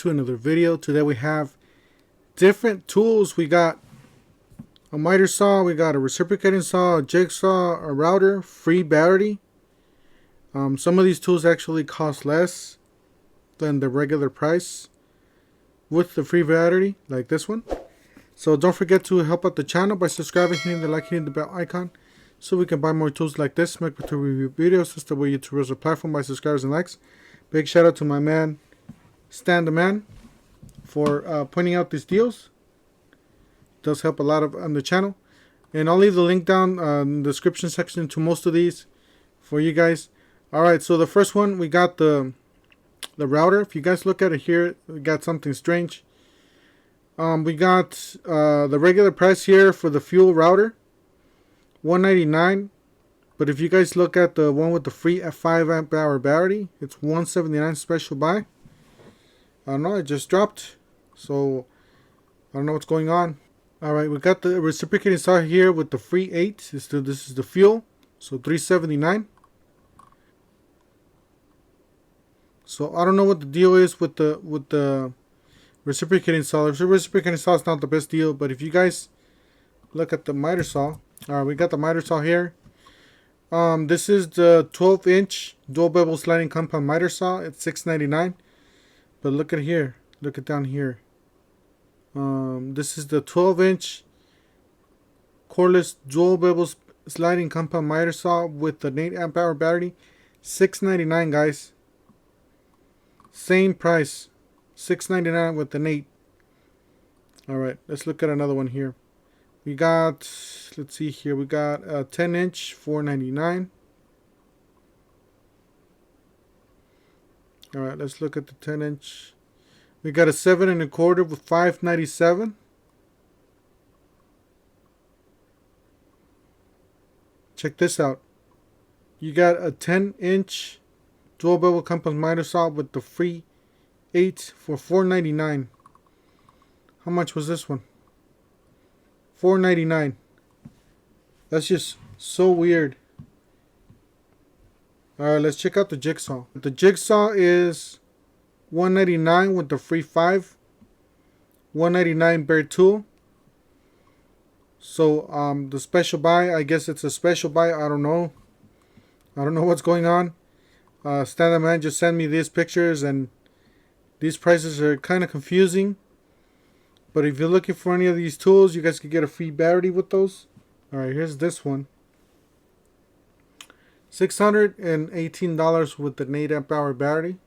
to another video. Today we have different tools. We got a miter saw, we got a reciprocating saw, a jigsaw, a router, free battery. Some of these tools actually cost less than the regular price with the free battery, like this one. So don't forget to help out the channel by subscribing, hitting the like, hitting the bell icon, so we can buy more tools like this, make better review videos. That's the way YouTubers are platformed by subscribers and likes. Big shout out to my man Stan the Man for pointing out these deals. It does help a lot on the channel, and I'll leave the link down in the description section to most of these for you guys. Alright, so the first one, we got the router. If you guys look at it here, we got something strange. We got the regular price here for the fuel router, $199. But if you guys look at the one with the free 5 amp hour battery, it's $179 special buy. I don't know, it just dropped, so I don't know what's going on. Alright, we got the reciprocating saw here with the free 8. This is the fuel, so $379. So I don't know what the deal is with the reciprocating saw. The reciprocating saw is not the best deal, but if you guys look at the miter saw, alright, we got the miter saw here. This is the 12-inch dual bevel sliding compound miter saw. It's $6.99. But look at here, look at down here. This is the 12-inch cordless dual bevel sliding compound miter saw with the 8 amp hour battery. $6.99, guys. Same price, $6.99 with the 8. Alright, let's look at another one here. We got, let's see here, we got a 10-inch, $4.99. Alright, let's look at the 10-inch. We got a 7 1/4 with $5.97. Check this out. You got a 10-inch dual bevel compound miter saw with the free 8 for $4.99. How much was this one? $4.99. That's just so weird. Alright, let's check out the jigsaw. The jigsaw is $199 with the free 5. $199 bare tool. So the special buy, I guess it's a special buy. I don't know what's going on. Stan the Man just sent me these pictures, and these prices are kind of confusing. But if you're looking for any of these tools, you guys could get a free battery with those. Alright, here's this one. $618 with the 8 amp hour battery.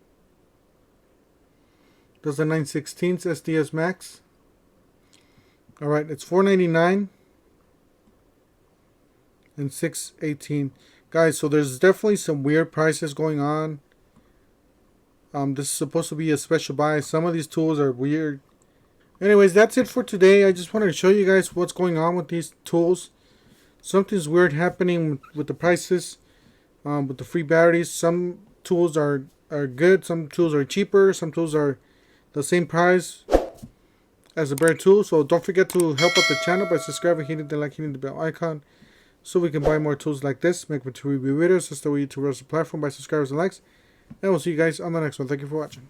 Does a 9/16 Sds Max. Alright, it's $4.99 and $618. Guys, so there's definitely some weird prices going on. This is supposed to be a special buy. Some of these tools are weird. Anyways, that's it for today. I just wanted to show you guys what's going on with these tools. Something's weird happening with the prices, with the free batteries. Some tools are good. Some tools are cheaper. Some tools are the same price as a bare tool. So don't forget to help out the channel by subscribing, hitting the like, hitting the bell icon, so we can buy more tools like this, make better review videos. That's the way YouTubers are platformed by subscribers and likes. And we'll see you guys on the next one. Thank you for watching.